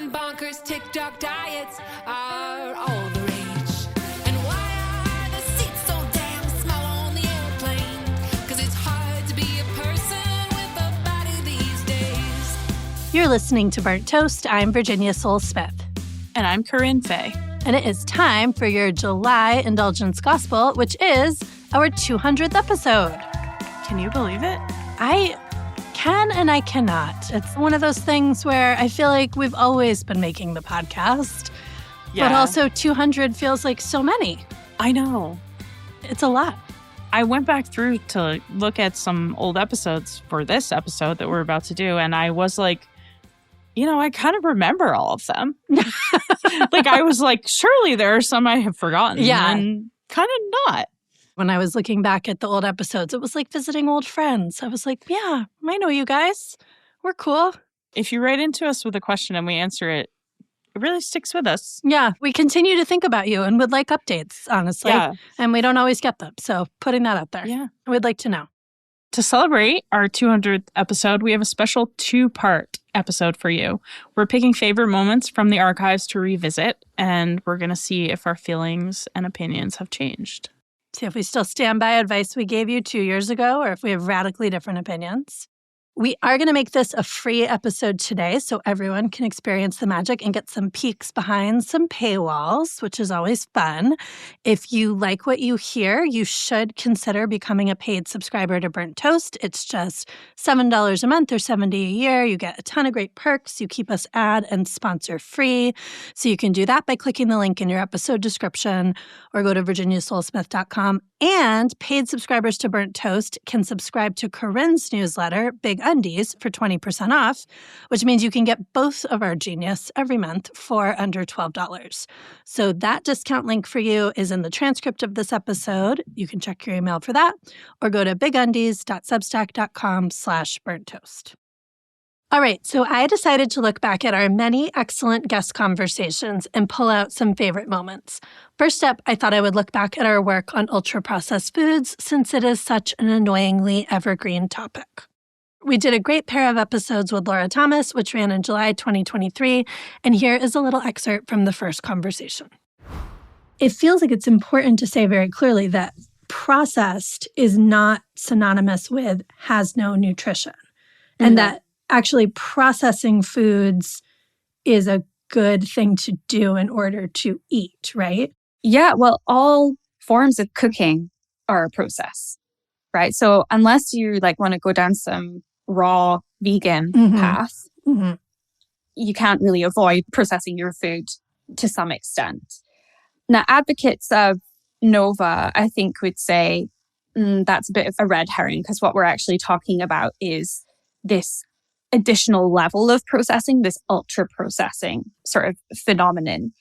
and bonkers TikTok diets are all the rage. And why are the seats so damn small on the airplane? Because it's hard to be a person with a body these days. You're listening to Burnt Toast. I'm Virginia Soul-Smith. And I'm Corinne Fay. And it is time for your July Indulgence Gospel, which is our 200th episode. Can you believe it? I can and I cannot. It's one of those things where I feel like we've always been making the podcast, but also 200 feels like so many. I know. It's a lot. I went back through to look at some old episodes for this episode that we're about to do, and I was like, I kind of remember all of them. Like, I was like, surely there are some I have forgotten. Yeah. And kind of not. When I was looking back at the old episodes, it was like visiting old friends. I was like, yeah, I know you guys. We're cool. If you write into us with a question and we answer it, it really sticks with us. Yeah, we continue to think about you and would like updates, honestly. Yeah. And we don't always get them. So putting that out there. Yeah. We'd like to know. To celebrate our 200th episode, we have a special 2-part episode for you. We're picking favorite moments from the archives to revisit, and we're going to see if our feelings and opinions have changed. See if we still stand by advice we gave you 2 years ago or if we have radically different opinions. We are going to make this a free episode today so everyone can experience the magic and get some peeks behind some paywalls, which is always fun. If you like what you hear, you should consider becoming a paid subscriber to Burnt Toast. It's just $7 a month or $70 a year. You get a ton of great perks. You keep us ad and sponsor free. So you can do that by clicking the link in your episode description or go to virginiasoulsmith.com. And paid subscribers to Burnt Toast can subscribe to Corinne's newsletter, Big Undies, for 20% off, which means you can get both of our genius every month for under $12. So that discount link for you is in the transcript of this episode. You can check your email for that or go to bigundies.substack.com/burnttoast. All right, so I decided to look back at our many excellent guest conversations and pull out some favorite moments. First up, I thought I would look back at our work on ultra-processed foods since it is such an annoyingly evergreen topic. We did a great pair of episodes with Laura Thomas, which ran in July 2023, and here is a little excerpt from the first conversation. It feels like it's important to say very clearly that processed is not synonymous with has no nutrition, and that actually processing foods is a good thing to do in order to eat, right? Yeah, well, all forms of cooking are a process, right? So unless you want to go down some raw vegan path, you can't really avoid processing your food to some extent. Now, advocates of Nova, I think, would say that's a bit of a red herring because what we're actually talking about is this additional level of processing, this ultra processing sort of phenomenon.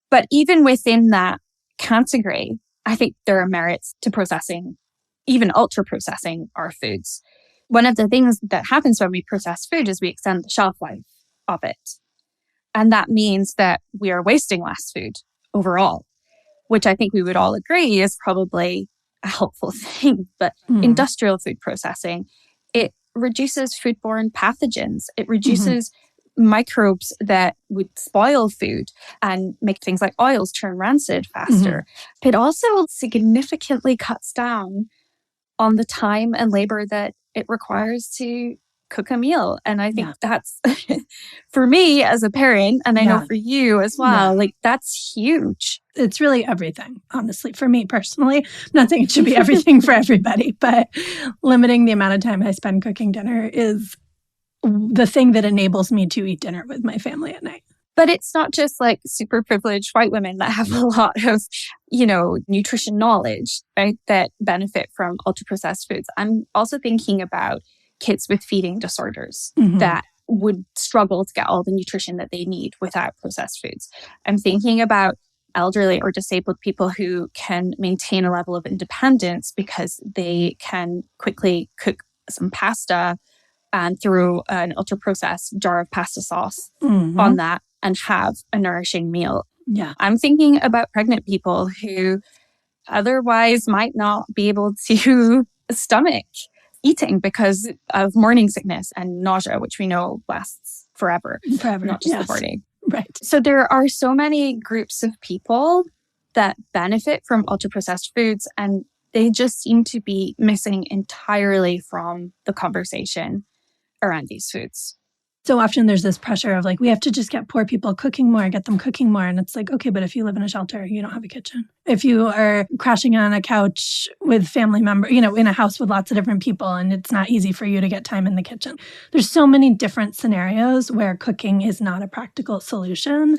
But even within that category, I think there are merits to processing, even ultra processing our foods. One of the things that happens when we process food is we extend the shelf life of it. And that means that we are wasting less food overall, which I think we would all agree is probably a helpful thing. But industrial food processing, it reduces foodborne pathogens. It reduces microbes that would spoil food and make things like oils turn rancid faster. It also significantly cuts down on the time and labor that it requires to cook a meal. And I think that's, for me as a parent, and I know for you as well, that's huge. It's really everything, honestly, for me personally. I'm not saying it should be everything for everybody, but limiting the amount of time I spend cooking dinner is the thing that enables me to eat dinner with my family at night. But it's not just super privileged white women that have a lot of, nutrition knowledge, right, that benefit from ultra-processed foods. I'm also thinking about kids with feeding disorders that would struggle to get all the nutrition that they need without processed foods. I'm thinking about elderly or disabled people who can maintain a level of independence because they can quickly cook some pasta and throw an ultra-processed jar of pasta sauce on that and have a nourishing meal. Yeah. I'm thinking about pregnant people who otherwise might not be able to stomach eating because of morning sickness and nausea, which we know lasts forever, not just the yes. 4 day. Right. So there are so many groups of people that benefit from ultra-processed foods, and they just seem to be missing entirely from the conversation around these foods. So often there's this pressure of like, we have to just get poor people cooking more, get them cooking more. And it's like, okay, but if you live in a shelter, you don't have a kitchen. If you are crashing on a couch with family members, in a house with lots of different people, and it's not easy for you to get time in the kitchen. There's so many different scenarios where cooking is not a practical solution,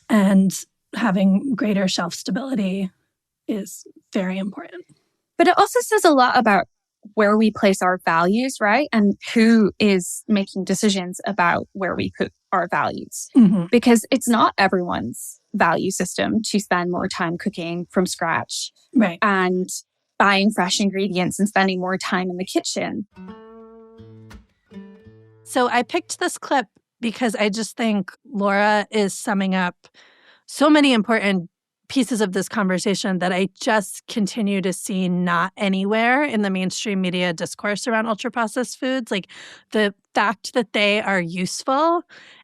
and having greater shelf stability is very important. But it also says a lot about where we place our values, right? And who is making decisions about where we put our values. Mm-hmm. Because it's not everyone's value system to spend more time cooking from scratch, right, and buying fresh ingredients and spending more time in the kitchen. So I picked this clip because I just think Laura is summing up so many important pieces of this conversation that I just continue to see not anywhere in the mainstream media discourse around ultra-processed foods. Like the fact that they are useful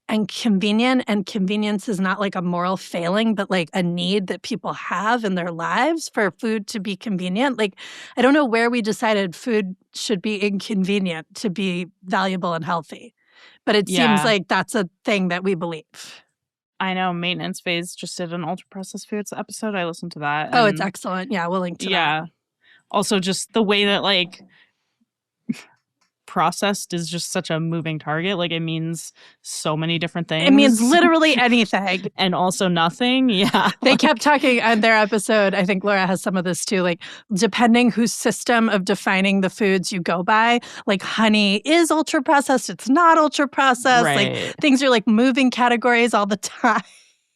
and convenient, and convenience is not like a moral failing, but like a need that people have in their lives for food to be convenient. Like, I don't know where we decided food should be inconvenient to be valuable and healthy, but it seems like that's a thing that we believe. I know Maintenance Phase just did an ultra-processed foods episode. I listened to that. Oh, it's excellent. Yeah, we'll link to that. Yeah. Also, just the way that, like, processed is just such a moving target. Like, it means so many different things. It means literally anything. And also nothing. Yeah. They kept talking on their episode. I think Laura has some of this too. Like, depending whose system of defining the foods you go by, like honey is ultra processed, it's not ultra processed. Right. Like, things are like moving categories all the time.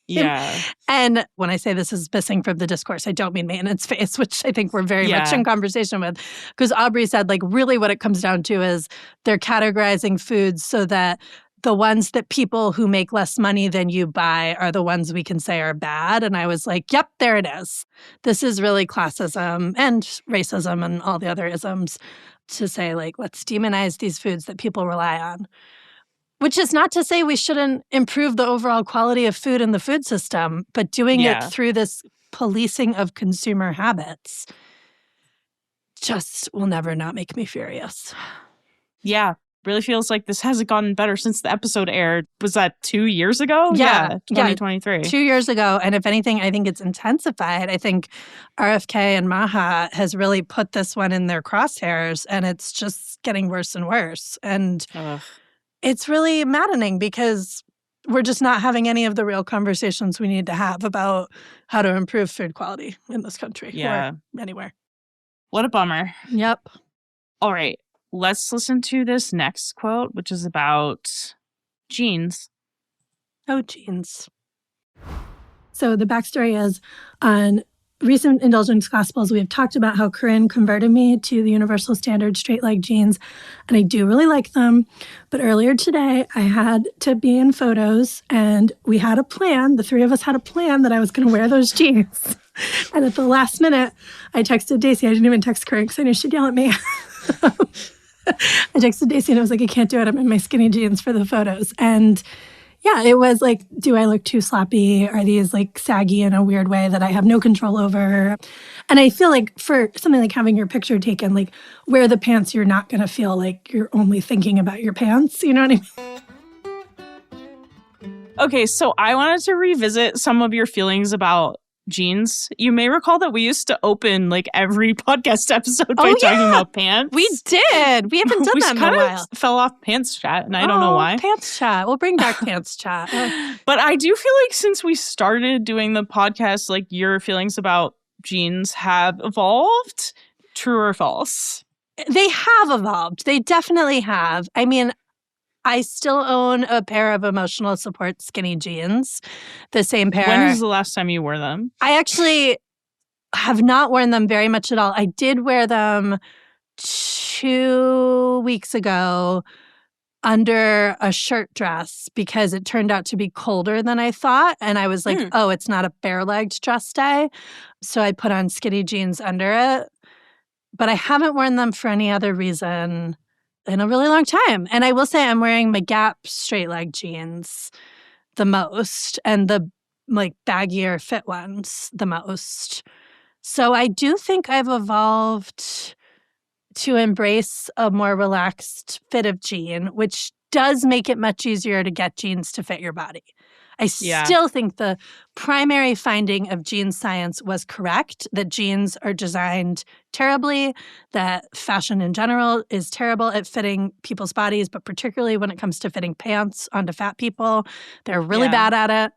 Yeah. And when I say this is missing from the discourse, I don't mean Maintenance Phase, which I think we're very much in conversation with. Because Aubrey said, like, really what it comes down to is they're categorizing foods so that the ones that people who make less money than you buy are the ones we can say are bad. And I was like, yep, there it is. This is really classism and racism and all the other isms to say, like, let's demonize these foods that people rely on. Which is not to say we shouldn't improve the overall quality of food in the food system, but doing it through this policing of consumer habits just will never not make me furious. Yeah. Really feels like this hasn't gotten better since the episode aired. Was that 2 years ago? Yeah. 2023. 2 years ago. And if anything, I think it's intensified. I think RFK and Maha has really put this one in their crosshairs, and it's just getting worse and worse. And it's really maddening because we're just not having any of the real conversations we need to have about how to improve food quality in this country or anywhere. What a bummer. Yep. All right. Let's listen to this next quote, which is about jeans. Oh, jeans. So the backstory is on recent Indulgence Gospels, we have talked about how Corinne converted me to the Universal Standard straight leg jeans, and I do really like them. But earlier today, I had to be in photos, and we had a plan. The three of us had a plan that I was going to wear those jeans. And at the last minute, I texted Daisy. I didn't even text Corinne because I knew she'd yell at me. I texted Daisy and I was like, I can't do it. I'm in my skinny jeans for the photos. And yeah, it was like, do I look too sloppy? Are these like saggy in a weird way that I have no control over? And I feel like for something like having your picture taken, like wear the pants, you're not going to feel like you're only thinking about your pants. You know what I mean? Okay, so I wanted to revisit some of your feelings about jeans. You may recall that we used to open like every podcast episode by talking about pants. We did. We haven't done that in a while. Fell off pants chat, and I don't know why. Pants chat. We'll bring back pants chat. But I do feel like since we started doing the podcast, like your feelings about jeans have evolved. True or false? They have evolved. They definitely have. I mean, I still own a pair of emotional support skinny jeans, the same pair. When was the last time you wore them? I actually have not worn them very much at all. I did wear them 2 weeks ago under a shirt dress because it turned out to be colder than I thought. And I was like, oh, it's not a bare-legged dress day. So I put on skinny jeans under it. But I haven't worn them for any other reason in a really long time. And I will say I'm wearing my Gap straight leg jeans the most and the like baggier fit ones the most. So I do think I've evolved to embrace a more relaxed fit of jean, which does make it much easier to get jeans to fit your body. I still think the primary finding of jeans science was correct, that jeans are designed terribly, that fashion in general is terrible at fitting people's bodies, but particularly when it comes to fitting pants onto fat people, they're really bad at it.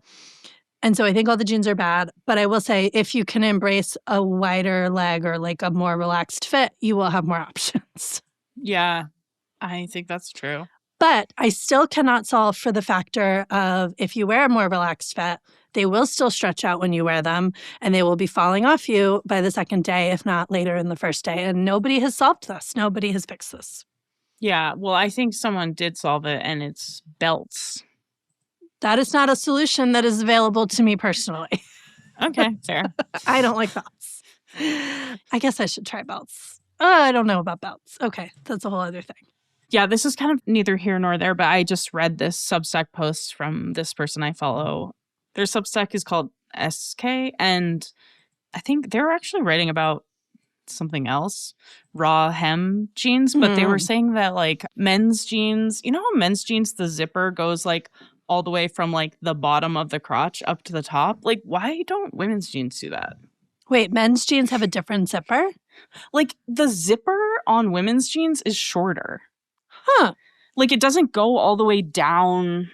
And so I think all the jeans are bad. But I will say if you can embrace a wider leg or like a more relaxed fit, you will have more options. Yeah, I think that's true. But I still cannot solve for the factor of if you wear a more relaxed fit, they will still stretch out when you wear them and they will be falling off you by the second day, if not later in the first day. And nobody has solved this. Nobody has fixed this. Yeah, well, I think someone did solve it, and it's belts. That is not a solution that is available to me personally. Okay, fair. I don't like belts. I guess I should try belts. I don't know about belts. Okay, that's a whole other thing. Yeah, this is kind of neither here nor there, but I just read this Substack post from this person I follow. Their Substack is called SK, and I think they were actually writing about something else, raw hem jeans, but they were saying that like men's jeans, you know how men's jeans, the zipper goes like all the way from like the bottom of the crotch up to the top? Like, why don't women's jeans do that? Wait, men's jeans have a different zipper? Like, the zipper on women's jeans is shorter. Huh. Like, it doesn't go all the way down.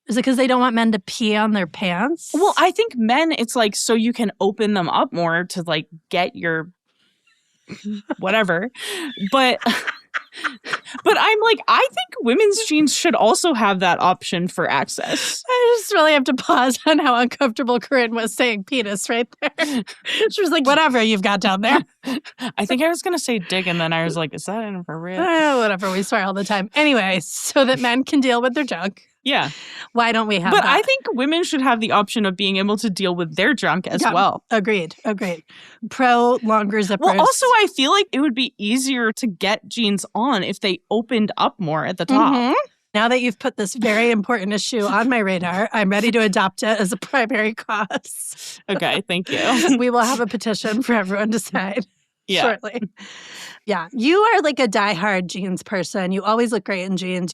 Is it because they don't want men to pee on their pants? Well, I think men, it's like so you can open them up more to like get your whatever. But I'm like, I think women's jeans should also have that option for access. I just really have to pause on how uncomfortable Corinne was saying penis right there. She was like, whatever you've got down there. I think I was going to say dick, and then I was like, is that inappropriate? Whatever, we swear all the time. Anyway, so that men can deal with their junk. Yeah. Why don't we have But that? I think women should have the option of being able to deal with their junk as well. Agreed. Pro longer zippers. Well, also, I feel like it would be easier to get jeans on if they opened up more at the top. Mm-hmm. Now that you've put this very important issue on my radar, I'm ready to adopt it as a primary cause. Okay, thank you. We will have a petition for everyone to sign shortly. Yeah, you are like a diehard jeans person. You always look great in jeans.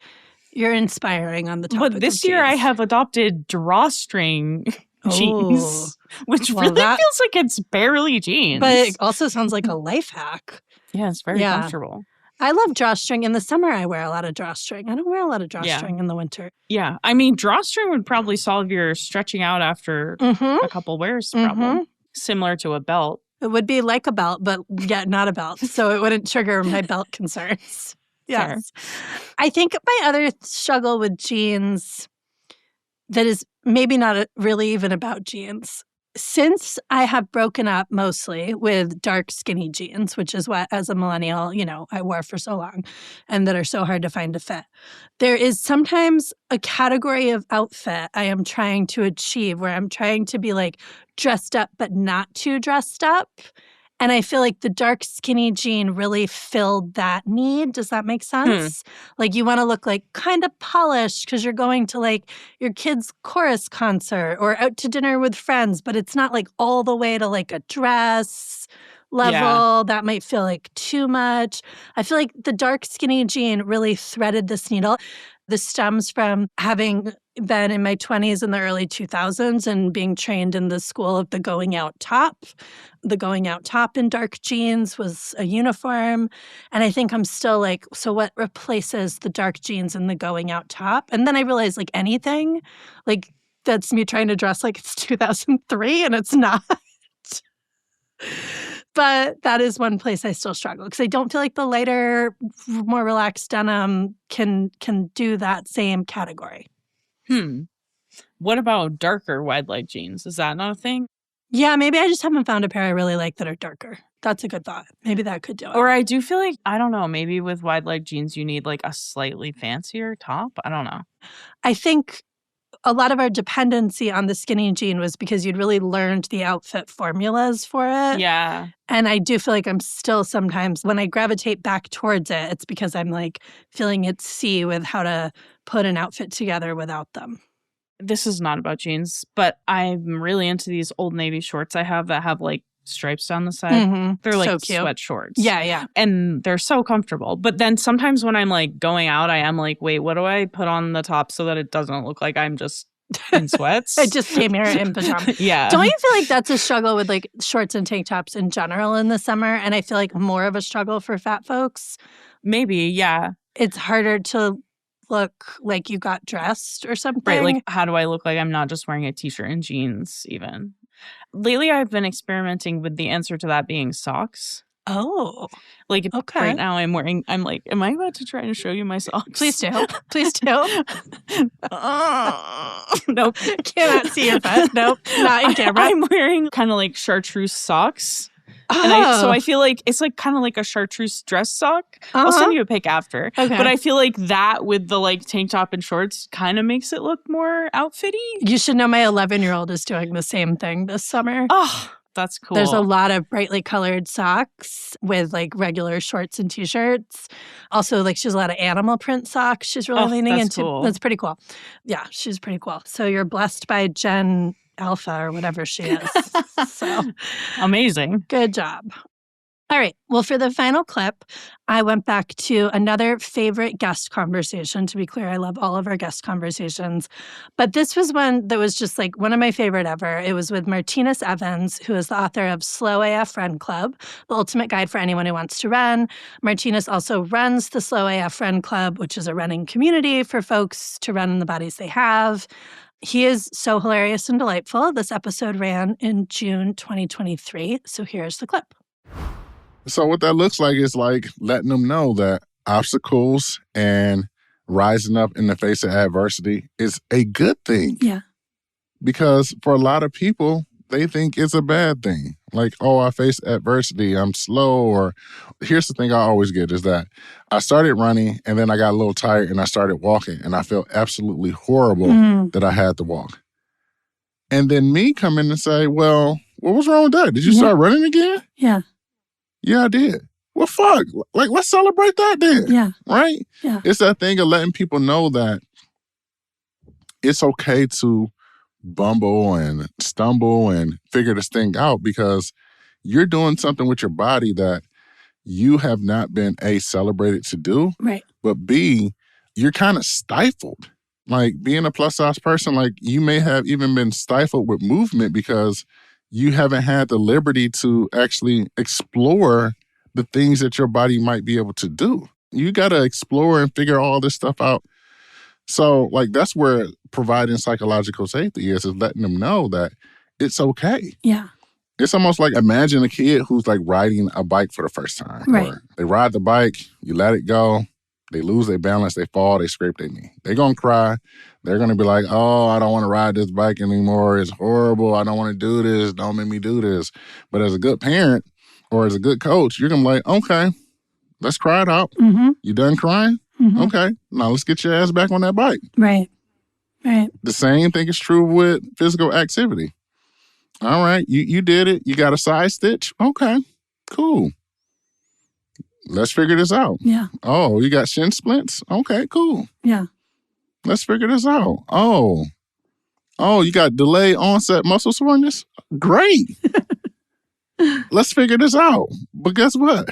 You're inspiring on the topic. But this year I have adopted drawstring jeans, which really feels like it's barely jeans. But it also sounds like a life hack. Yeah, it's very comfortable. I love drawstring. In the summer, I wear a lot of drawstring. I don't wear a lot of drawstring in the winter. Yeah. I mean, drawstring would probably solve your stretching out after a couple wears problem. Similar to a belt. It would be like a belt, but yet not a belt. So it wouldn't trigger my belt concerns. Yes. Fair. I think my other struggle with jeans that is maybe not really even about jeans. Since I have broken up mostly with dark skinny jeans, which is what as a millennial, I wore for so long and that are so hard to find a fit, there is sometimes a category of outfit I am trying to achieve where I'm trying to be like dressed up but not too dressed up. And I feel like the dark skinny jean really filled that need. Does that make sense? Like you want to look like kind of polished because you're going to like your kid's chorus concert or out to dinner with friends, but it's not like all the way to like a dress level. Yeah. That might feel like too much. I feel like the dark skinny jean really threaded this needle. This stems from having been in my 20s and the early 2000s and being trained in the school of the going out top. The going out top in dark jeans was a uniform. And I think I'm still like, so what replaces the dark jeans and the going out top? And then I realized like anything, like that's me trying to dress like it's 2003 and it's not. But that is one place I still struggle because I don't feel like the lighter, more relaxed denim can do that same category. What about darker wide leg jeans? Is that not a thing? Yeah, maybe I just haven't found a pair I really like that are darker. That's a good thought. Maybe that could do it. Or I do feel like, I don't know, maybe with wide leg jeans you need like a slightly fancier top. I don't know. I think a lot of our dependency on the skinny jean was because you'd really learned the outfit formulas for it. Yeah. And I do feel like I'm still sometimes, when I gravitate back towards it, it's because I'm like feeling at sea with how to put an outfit together without them. This is not about jeans, but I'm really into these Old Navy shorts I have that have like stripes down the side. They're like So cute. sweat shorts. Yeah, yeah. And they're so comfortable. But then sometimes when I'm like going out, I am like, wait, what do I put on the top so that it doesn't look like I'm just in sweats? I just came here in pajamas. Yeah. Don't you feel like that's a struggle with like shorts and tank tops in general in the summer? And I feel like more of a struggle for fat folks. Maybe, yeah. It's harder to look like you got dressed or something. Right, like how do I look like I'm not just wearing a t-shirt and jeans even? Lately, I've been experimenting with the answer to that being socks. Oh. Like Okay. right now I'm like, am I about to try to show you my socks? Please do. Please do. Nope. Cannot see your foot. Nope. Not in camera. I'm wearing kind of like chartreuse socks. Oh. And I feel like it's like kind of like a chartreuse dress sock. I'll send you a pic after. Okay. But I feel like that with the like tank top and shorts kind of makes it look more outfitty. You should know my 11-year-old is doing the same thing this summer. Oh, that's cool. There's a lot of brightly colored socks with like regular shorts and t-shirts. Also, like she has a lot of animal print socks she's really leaning into. Cool. That's pretty cool. Yeah, she's pretty cool. So you're blessed by Gen Alpha or whatever she is. So amazing. good job. All right. Well, for the final clip, I went back to another favorite guest conversation. To be clear, I love all of our guest conversations. But this was one that was just like one of my favorite ever. It was with Martinez Evans, who is the author of Slow AF Run Club, the ultimate guide for anyone who wants to run. Martinez also runs the Slow AF Run Club, which is a running community for folks to run in the bodies they have. He is so hilarious and delightful. This episode ran in June 2023. So here's the clip. So what that looks like is like letting them know that obstacles and rising up in the face of adversity is a good thing. Yeah. Because for a lot of people, they think it's a bad thing. Like, oh, I faced adversity, I'm slow. Or here's the thing I always get is that I started running and then I got a little tired and I started walking and I felt absolutely horrible that I had to walk. And then me come in and say, well, what was wrong with that? Did you start running again? Yeah. Yeah, I did. Well, fuck. Like, let's celebrate that then. Yeah. Right? Yeah. It's that thing of letting people know that it's okay to bumble and stumble and figure this thing out because you're doing something with your body that you have not been A, celebrated to do, Right. but B, you're kind of stifled. Like being a plus size person, like you may have even been stifled with movement because you haven't had the liberty to actually explore the things that your body might be able to do. You got to explore and figure all this stuff out. So, like, that's where providing psychological safety is letting them know that it's okay. Yeah. It's almost like imagine a kid who's like riding a bike for the first time. Right. Or they ride the bike, you let it go, they lose their balance, they fall, they scrape their knee. They're going to cry. They're going to be like, oh, I don't want to ride this bike anymore. It's horrible. I don't want to do this. Don't make me do this. But as a good parent or as a good coach, you're going to be like, okay, let's cry it out. Mm-hmm. You done crying? Mm-hmm. Okay, now let's get your ass back on that bike. Right. Right. The same thing is true with physical activity. All right, you did it. You got a side stitch? Okay, cool. Let's figure this out. Yeah. Oh, you got shin splints? Okay, cool. Yeah. Let's figure this out. Oh, you got delayed onset muscle soreness? Great. Let's figure this out. But guess what?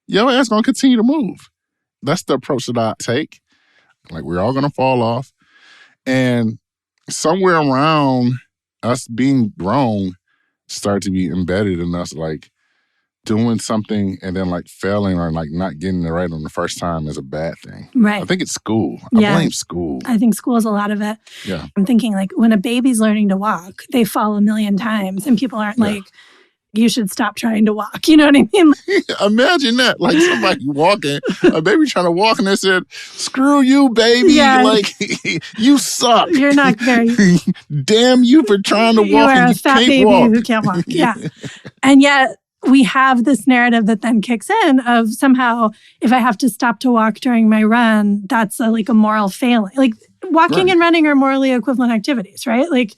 Your ass gonna continue to move. That's the approach that I take. Like, we're all gonna fall off. And somewhere around us being grown start to be embedded in us, like, doing something and then like failing or like not getting it right on the first time is a bad thing. Right. I think it's school. Yeah. I blame school. I think school is a lot of it. Yeah. I'm thinking like when a baby's learning to walk, they fall a million times and people aren't like, you should stop trying to walk. You know what I mean? Imagine that. Like somebody walking, a baby trying to walk and they said, screw you, baby. Yeah. Like, you suck. You're not very... Damn you for trying to walk You are and a you fat can't baby walk. who can't walk. Yeah. And yet we have this narrative that then kicks in of somehow if I have to stop to walk during my run, that's like a moral failing. Like walking Right. and running are morally equivalent activities, right? Like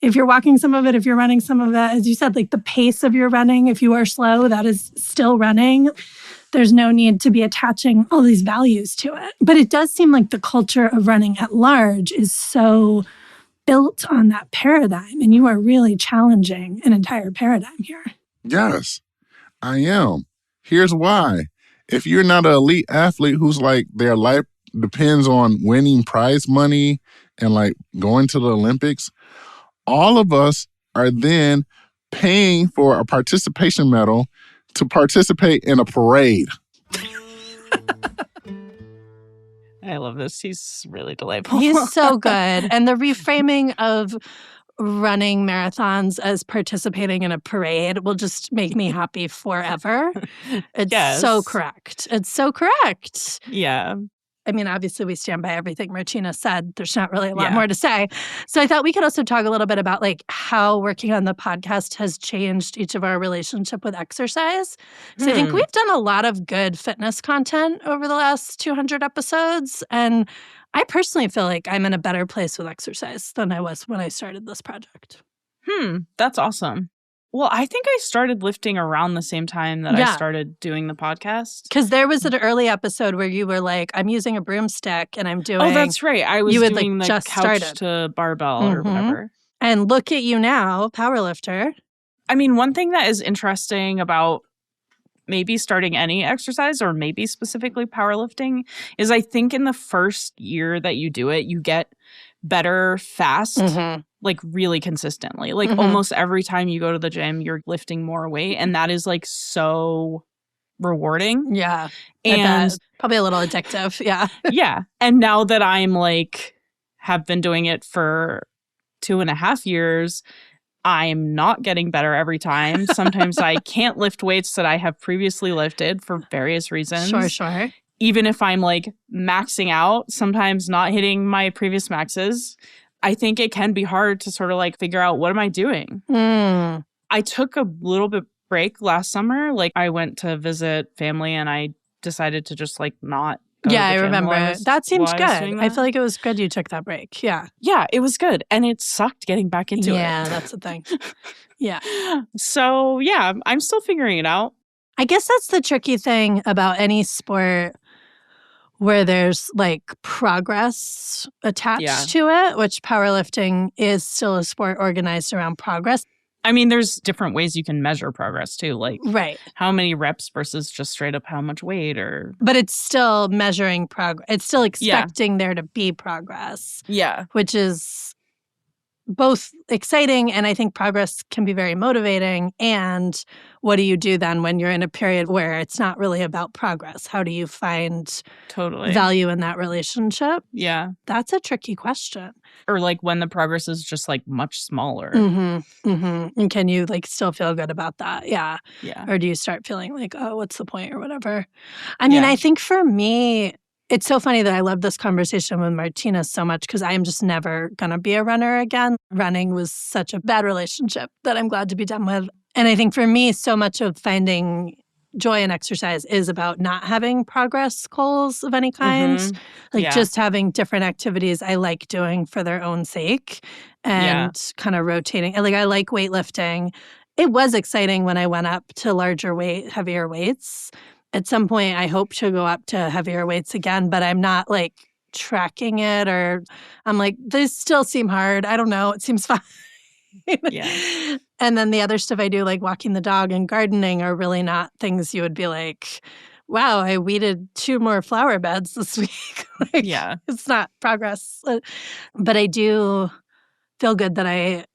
if you're walking some of it, if you're running some of it, as you said, like the pace of your running, if you are slow, that is still running. There's no need to be attaching all these values to it. But it does seem like the culture of running at large is so built on that paradigm. And you are really challenging an entire paradigm here. Yes, I am. Here's why. If you're not an elite athlete who's like their life depends on winning prize money and like going to the Olympics, all of us are then paying for a participation medal to participate in a parade. I love this. He's really delightful. He's so good. And the reframing of running marathons as participating in a parade will just make me happy forever. It's so Yes. correct. It's so correct. Yeah. I mean, obviously, we stand by everything Martina said. There's not really a lot Yeah. more to say. So I thought we could also talk a little bit about like how working on the podcast has changed each of our relationship with exercise. So I think we've done a lot of good fitness content over the last 200 episodes. And I personally feel like I'm in a better place with exercise than I was when I started this project. That's awesome. Well, I think I started lifting around the same time that I Yeah. started doing the podcast. Because there was an early episode where you were like, I'm using a broomstick and I'm doing. Oh, that's right. I was you had, like, doing the just couch started. to barbell or Mhm. whatever. And look at you now, powerlifter. I mean, one thing that is interesting about maybe starting any exercise or maybe specifically powerlifting is I think in the first year that you do it, you get better fast, Mhm. like really consistently. Like Mhm. almost every time you go to the gym, you're lifting more weight. And that is like so rewarding. Yeah. And probably a little addictive. Yeah. yeah. And now that I'm like, have been doing it for 2.5 years, I'm not getting better every time. Sometimes I can't lift weights that I have previously lifted for various reasons. Sure. Even if I'm like maxing out, sometimes not hitting my previous maxes, I think it can be hard to sort of like figure out what am I doing. Mm. I took a little bit break last summer. Like I went to visit family and I decided to just like not go to Yeah, the I gym remember. while I was- That seems while I was good. doing I that. feel like it was good you took that break. Yeah. Yeah, it was good. And it sucked getting back into it. Yeah, that's the thing. Yeah. So yeah, I'm still figuring it out. I guess that's the tricky thing about any sport where there's like progress attached Yeah. to it, which powerlifting is still a sport organized around progress. I mean, there's different ways you can measure progress too, like Right. how many reps versus just straight up how much weight or But it's still measuring progress. It's still expecting there to be progress, yeah. which is both exciting and I think progress can be very motivating. And what do you do then when you're in a period where it's not really about progress? How do you find Totally. value in that relationship? Yeah. That's a tricky question. Or like when the progress is just like much smaller. And can you like still feel good about that? Yeah. Yeah. Or do you start feeling like, oh, what's the point or whatever? I mean, Yeah. I think for me, it's so funny that I love this conversation with Martina so much because I am just never going to be a runner again. Running was such a bad relationship that I'm glad to be done with. And I think for me, so much of finding joy in exercise is about not having progress goals of any kind. Mhm. Like Yeah. just having different activities I like doing for their own sake and kind of rotating. Like I like weightlifting. It was exciting when I went up to larger weight, heavier weights. At some point, I hope to go up to heavier weights again, but I'm not like tracking it or I'm like, these still seem hard. I don't know. It seems fine. Yeah. And then the other stuff I do, like walking the dog and gardening, are really not things you would be like, wow, I weeded 2 more flower beds this week. Like, Yeah. it's not progress. But I do feel good that I,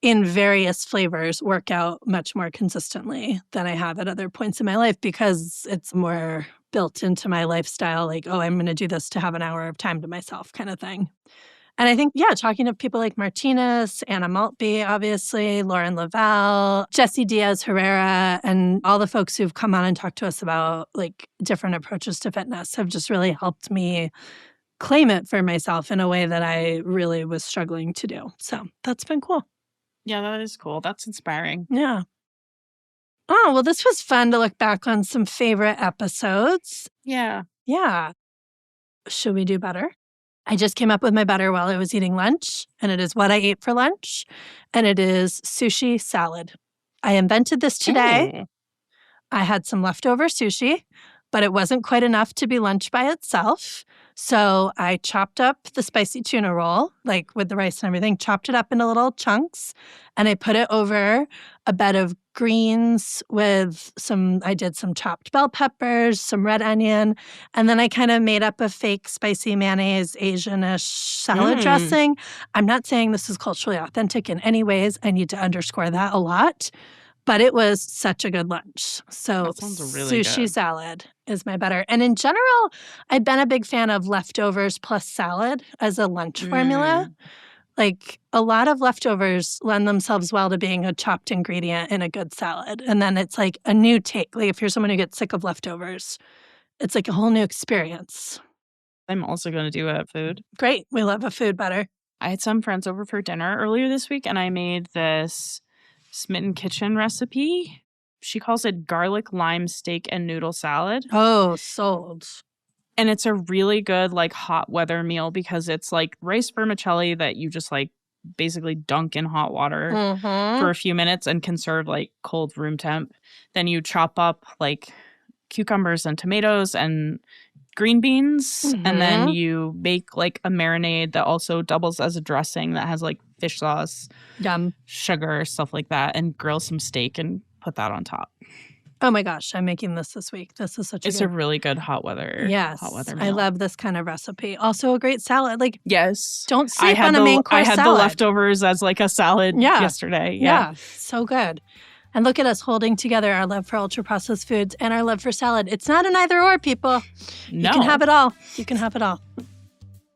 in various flavors, work out much more consistently than I have at other points in my life because it's more built into my lifestyle. Like, oh, I'm going to do this to have an hour of time to myself kind of thing. And I think, yeah, talking to people like Martinez, Anna Maltby, obviously, Lauren Laval, Jessie Diaz Herrera, and all the folks who've come on and talked to us about like different approaches to fitness have just really helped me claim it for myself in a way that I really was struggling to do. So that's been cool. Yeah, that is cool. That's inspiring. Yeah. Oh, well, this was fun to look back on some favorite episodes. Yeah. Yeah. Should we do better? I just came up with my butter while I was eating lunch, and it is what I ate for lunch, and it is sushi salad. I invented this today. Ooh. I had some leftover sushi, but it wasn't quite enough to be lunch by itself. So I chopped up the spicy tuna roll, like with the rice and everything, chopped it up into little chunks, and I put it over a bed of greens with I did some chopped bell peppers, some red onion, and then I kind of made up a fake spicy mayonnaise Asian-ish salad dressing. I'm not saying this is culturally authentic in any ways. I need to underscore that a lot. But it was such a good lunch. So That sounds really sushi good. salad is my better. And in general, I've been a big fan of leftovers plus salad as a lunch formula. Like a lot of leftovers lend themselves well to being a chopped ingredient in a good salad. And then it's like a new take. Like if you're someone who gets sick of leftovers, it's like a whole new experience. I'm also going to do a food. Great. We love a food better. I had some friends over for dinner earlier this week, and I made this Smitten Kitchen recipe. She calls it garlic lime steak and noodle salad. Oh, sold. And it's a really good like hot weather meal because it's like rice vermicelli that you just like basically dunk in hot water for a few minutes and can serve like cold room temp. Then you chop up like cucumbers and tomatoes and green beans, and then you make like a marinade that also doubles as a dressing that has like fish sauce, Yum. sugar, stuff like that, and grill some steak and put that on top. Oh my gosh, I'm making this week. This is such It's a a really good hot weather. Yes, hot weather I meal. love this kind of recipe. Also a great salad. Like, Yes, don't sleep on a main course I had salad. the leftovers as like a salad Yeah. yesterday. Yeah, so good. And look at us holding together our love for ultra-processed foods and our love for salad. It's not an either-or, people. No. You can have it all. You can have it all.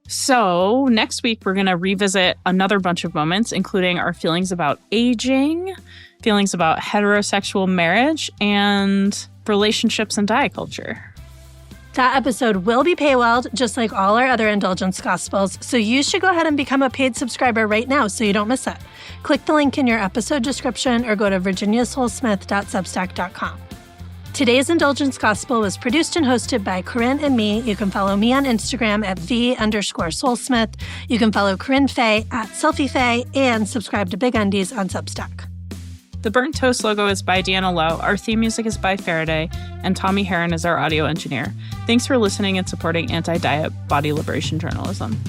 So next week, we're going to revisit another bunch of moments, including our feelings about aging, feelings about heterosexual marriage, and relationships and diet culture. That episode will be paywalled, just like all our other Indulgence Gospels, so you should go ahead and become a paid subscriber right now so you don't miss it. Click the link in your episode description or go to virginiasolesmith.substack.com. Today's Indulgence Gospel was produced and hosted by Corinne and me. You can follow me on Instagram at @v_Solesmith. You can follow Corinne Faye at SelfieFaye and subscribe to Big Undies on Substack. The Burnt Toast logo is by Deanna Lowe, our theme music is by Faraday, and Tommy Heron is our audio engineer. Thanks for listening and supporting anti-diet body liberation journalism.